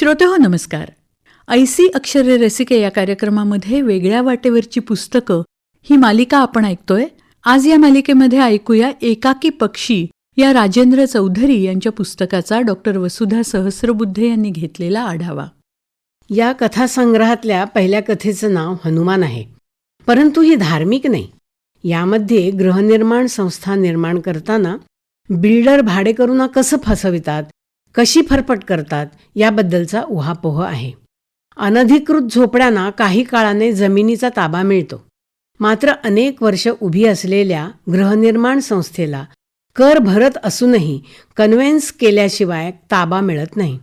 श्रोतेहो नमस्कार. ऐसी अक्षरे रसिके या कार्यक्रमामध्ये वेगळ्या वाटेवरची पुस्तकं ही मालिका आपण ऐकतोय. आज या मालिकेमध्ये ऐकूया एकाकी पक्षी या राजेंद्र चौधरी यांच्या पुस्तकाचा डॉक्टर वसुधा सहस्रबुद्धे यांनी घेतलेला आढावा. या कथासंग्रहातल्या पहिल्या कथेचं नाव हनुमान आहे, परंतु ही धार्मिक नाही. यामध्ये गृहनिर्माण संस्था निर्माण करताना बिल्डर भाडेकरूंना कसं फसवितात, कशी फरफट करतात याबद्दलचा उहापोह आहे. अनधिकृत झोपड्यांना काही काळाने जमिनीचा ताबा मिळतो, मात्र अनेक वर्ष उभी असलेल्या गृहनिर्माण संस्थेला कर भरत असूनही कन्व्हेन्स केल्याशिवाय ताबा मिळत नाही.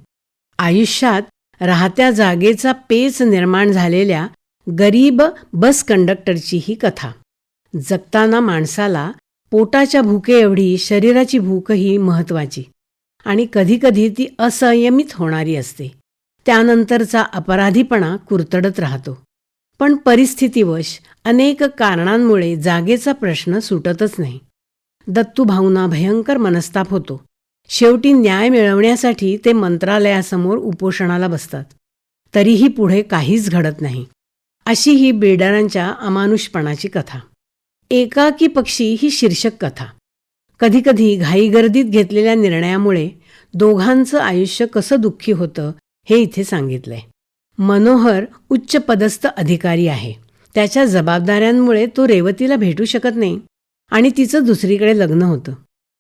आयुष्यात राहत्या जागेचा पेच निर्माण झालेल्या गरीब बस कंडक्टरची ही कथा. जगताना माणसाला पोटाच्या भुकेएवढी शरीराची भूकही महत्त्वाची आणि कधीकधी ती असंयमित होणारी असते. त्यानंतरचा अपराधीपणा कुरतडत राहतो. पण परिस्थितीवश अनेक कारणांमुळे जागेचा प्रश्न सुटतच नाही. दत्तूभाऊंना भयंकर मनस्ताप होतो. शेवटी न्याय मिळवण्यासाठी ते मंत्रालयासमोर उपोषणाला बसतात. तरीही पुढे काहीच घडत नाही. अशी ही बिल्डरांच्या अमानुषपणाची कथा. एकाकी पक्षी ही शीर्षक कथा. कधीकधी घाईगर्दीत घेतलेल्या निर्णयामुळे दोघांचं आयुष्य कसं दुःखी होतं हे इथे सांगितलंय. मनोहर उच्च पदस्थ अधिकारी आहे. त्याच्या जबाबदाऱ्यांमुळे तो रेवतीला भेटू शकत नाही आणि तिचं दुसरीकडे लग्न होतं.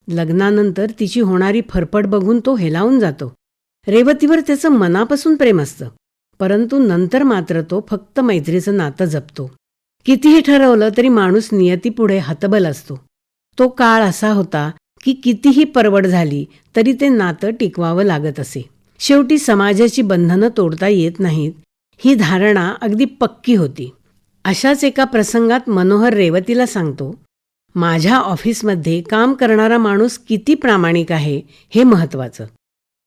लग्नानंतर तिची होणारी फरफट बघून तो हेलावून जातो. रेवतीवर त्याचं मनापासून प्रेम असतं, परंतु नंतर मात्र तो फक्त मैत्रीचं नातं जपतो. कितीही ठरवलं तरी माणूस नियतीपुढे हतबल असतो. तो काळ असा होता की कितीही परवड झाली तरी ते नातं टिकवावं लागत असे. शेवटी समाजाची बंधनं तोडता येत नाहीत ही धारणा अगदी पक्की होती. अशाच एका प्रसंगात मनोहर रेवतीला सांगतो, माझ्या ऑफिसमध्ये काम करणारा माणूस किती प्रामाणिक आहे हे महत्त्वाचं.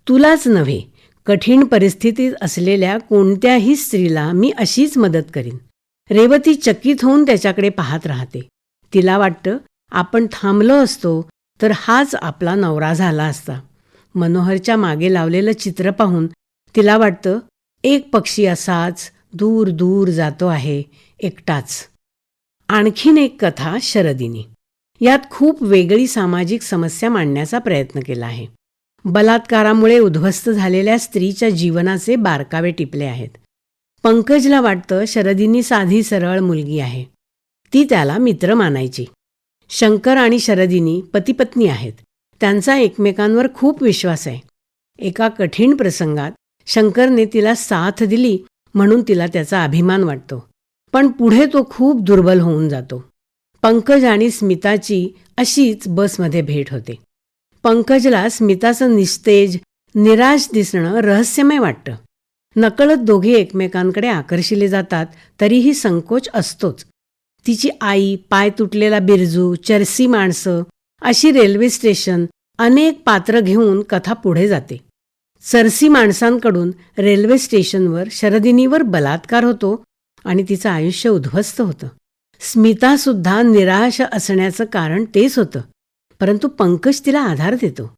तुलाच नव्हे, कठीण परिस्थितीत असलेल्या कोणत्याही स्त्रीला मी अशीच मदत करीन. रेवती चकित होऊन त्याच्याकडे पाहत राहते. तिला वाटतं आपण थांबलो असतो तर हाच आपला नवरा झाला असता. मनोहरच्या मागे लावलेलं चित्र पाहून तिला वाटतं एक पक्षी असाच दूर दूर जातो आहे एकटाच. आणखीन एक कथा शरदिनी. यात खूप वेगळी सामाजिक समस्या मांडण्याचा प्रयत्न केला आहे. बलात्कारामुळे उद्ध्वस्त झालेल्या स्त्रीच्या जीवनाचे बारकावे टिपले आहेत. पंकजला वाटतं शरदिनी साधी सरळ मुलगी आहे. ती त्याला मित्र मानायची. शंकर आणि शरदिनी पतिपत्नी आहेत. त्यांचा एकमेकांवर खूप विश्वास आहे. एका कठीण प्रसंगात शंकरने तिला साथ दिली म्हणून तिला त्याचा अभिमान वाटतो, पण पुढे तो खूप दुर्बल होऊन जातो. पंकज आणि स्मिताची अशीच बसमध्ये भेट होते. पंकजला स्मिताचं निस्तेज, निराश दिसणं रहस्यमय वाटतं. नकळत दोघे एकमेकांकडे आकर्षिले जातात, तरीही संकोच असतोच. तिची आई, पाय तुटलेला बिरजू, चरसी माणसं अशी रेल्वे स्टेशन अनेक पात्र घेऊन कथा पुढे जाते. चरसी माणसांकडून रेल्वे स्टेशनवर शरदिनीवर बलात्कार होतो आणि तिचं आयुष्य उद्ध्वस्त होतं. स्मितासुद्धा निराश असण्याचं कारण तेच होतं, परंतु पंकज तिला आधार देतो.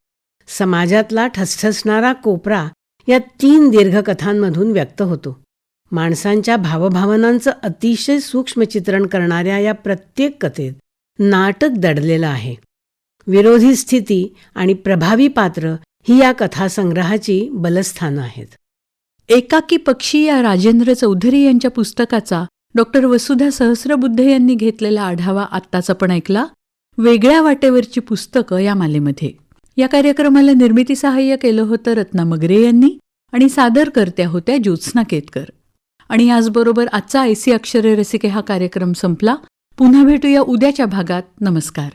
समाजातला ठसठसणारा कोपरा या 3 दीर्घ कथांमधून व्यक्त होतो. माणसांच्या भावभावनांचं अतिशय सूक्ष्म चित्रण करणाऱ्या या प्रत्येक कथेत नाटक दडलेलं आहे. विरोधी स्थिती आणि प्रभावी पात्र ही या कथासंग्रहाची बलस्थानं आहेत. एकाकी पक्षी या राजेंद्र चौधरी यांच्या पुस्तकाचा डॉक्टर वसुधा सहस्रबुद्धे यांनी घेतलेला आढावा आत्ताच आपण ऐकला. वेगळ्या वाटेवरची पुस्तकं या मालेमध्ये. या कार्यक्रमाला निर्मिती सहाय्य केलं होतं रत्ना मगरे यांनी आणि सादरकर्त्या होत्या ज्योत्स्ना केतकर. आणि याचबरोबर आजचा ऐसी अक्षरे रसिके हा कार्यक्रम संपला. पुन्हा भेटूया उद्याच्या भागात. नमस्कार.